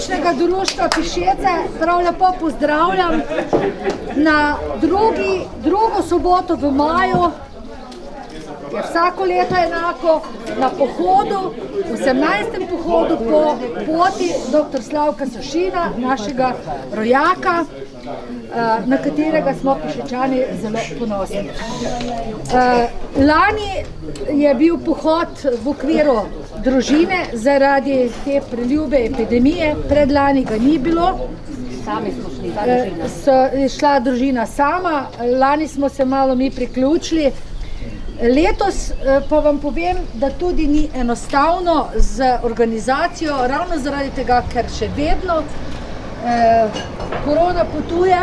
današnjega društva Pišece prav lepo pozdravljam na drugo soboto v maju, je vsako leto enako, na pohodu, 18. pohodu po poti dr. Slavka Sušina, našega rojaka, na katerega smo Pišečani zelo ponosni. Lani je bil pohod v okviru družine zaradi te preljube epidemije, predlani ga ni bilo. Sami smo šli, ta družina. Šla družina sama, lani smo se malo mi priključili. Letos pa vam povem, da tudi ni enostavno z organizacijo, ravno zaradi tega, ker še vedno korona potuje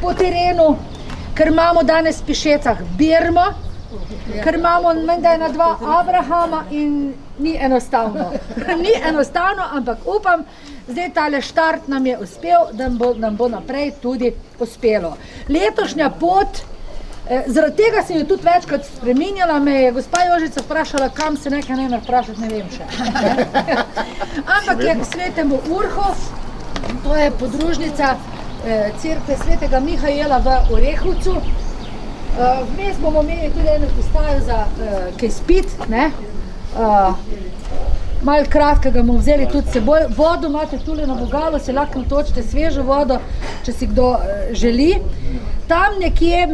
po terenu, ker imamo danes v Pišecah Birmo, ker imamo menda ena dva Abrahama in ni enostavno. Ni enostavno, ampak upam, zdaj tale štart nam je uspel, da nam bo naprej tudi uspelo. Letošnja pot, zaradi tega sem jo tudi večkrat spreminjala, me je gospa Jožica vprašala, kam se nekaj ne vprašati, ne vem še. Ampak je k Svetemu Urhu, to je podružnica cerkve Svetega Mihajla v Orehovcu. Vmes bomo imeli tudi eno postajo za kaj spit, malo kratkega bomo vzeli tudi seboj. Vodo imate tule na vogalu, se lahko natočite svežo vodo, če si kdo želi. Tam nekje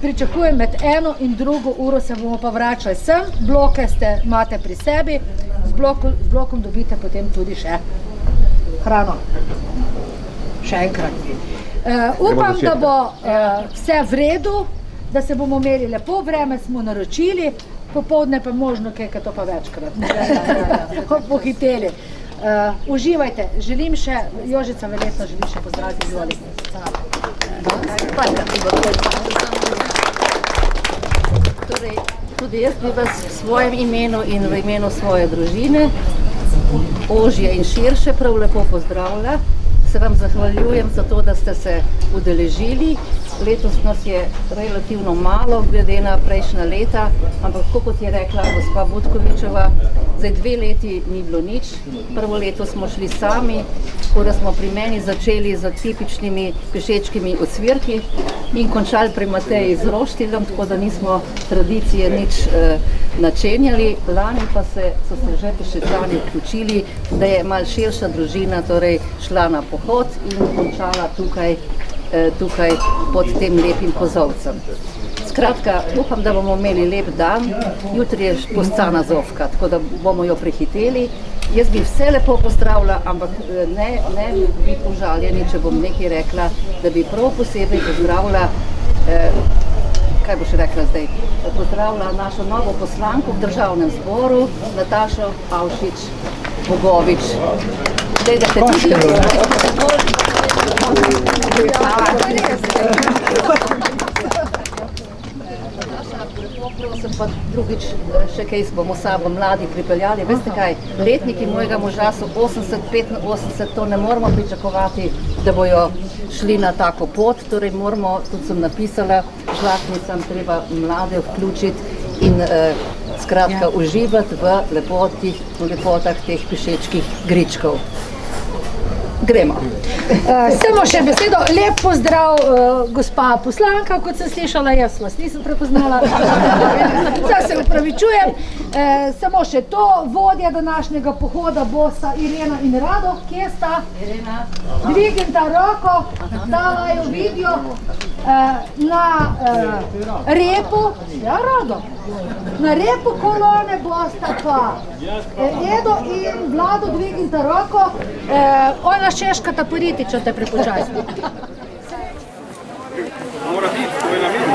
pričakujem med 1 in 2 uro se bomo pa vračali sem. Bloke imate pri sebi, z blokom dobite potem tudi še hrano. Še enkrat. Upam, da bo vse v redu, da se bomo imeli lepo, vreme smo naročili, popoldne pa možno kaj, to pa večkrat. Pohiteli. Uživajte. Želim še, Jožica verjetno želi še pozdraviti, izvolite. Torej, tudi jaz bi vas v svojem imenu in v imenu svoje družine, ožje in širše, prav lepo pozdravila. Se vam zahvaljujem za to, da ste se udeležili. Letos nas je relativno malo, glede na prejšnja leta, ampak kot je rekla gospa Budkovičeva, zdaj 2 leti ni bilo nič. Prvo leto smo šli sami, tako da smo pri meni začeli z tipičnimi pešečkimi ocvirki in končali pri Mateji z roštiljem, tako da nismo tradicije nič načenjali. Lani pa so se že Pišečani vključili, da je malo širša družina torej šla na pohod in končala tukaj pod tem lepim kozolcem. Skratka, upam, da bomo imeli lep dan. Jutri je Postana Zofka, tako da bomo jo prehiteli. Jaz bi vse lepo pozdravila, ampak ne biti užaljeni, če bom nekaj rekla, da bi prav posebej pozdravila, kaj bo še rekla zdaj, pozdravila našo novo poslanko v državnem zboru, Natašo Avšič-Bogovič. Zdaj, da te tudi prosim, pa drugič še kaj bomo sabo mladi pripeljali. Veste kaj, letniki mojega moža so 80-85, to ne moramo pričakovati, da bojo šli na tako pot, torej moramo, tudi sem napisala, žlahtnicam treba mlade vključiti in skratka uživati v lepotah teh pišečkih gričkov. Gremo. Samo še besedo, lep pozdrav gospa poslanka, kot sem slišala, jaz vas nisem prepoznala. Zdaj se upravičujem. Samo še to, vodja današnjega pohoda bosta Irena in Rado. Kje sta? Irena. Dvignite roko, da vaju vidijo. Na repu, ja Rado, na repu kolone bosta pa Edo in Vlado, dvignite roko. Ona Češkata Poritiča te prepočasni. Mora biti, to je namen,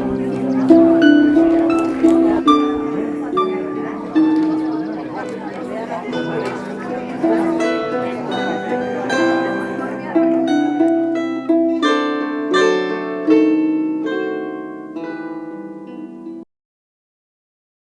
ne?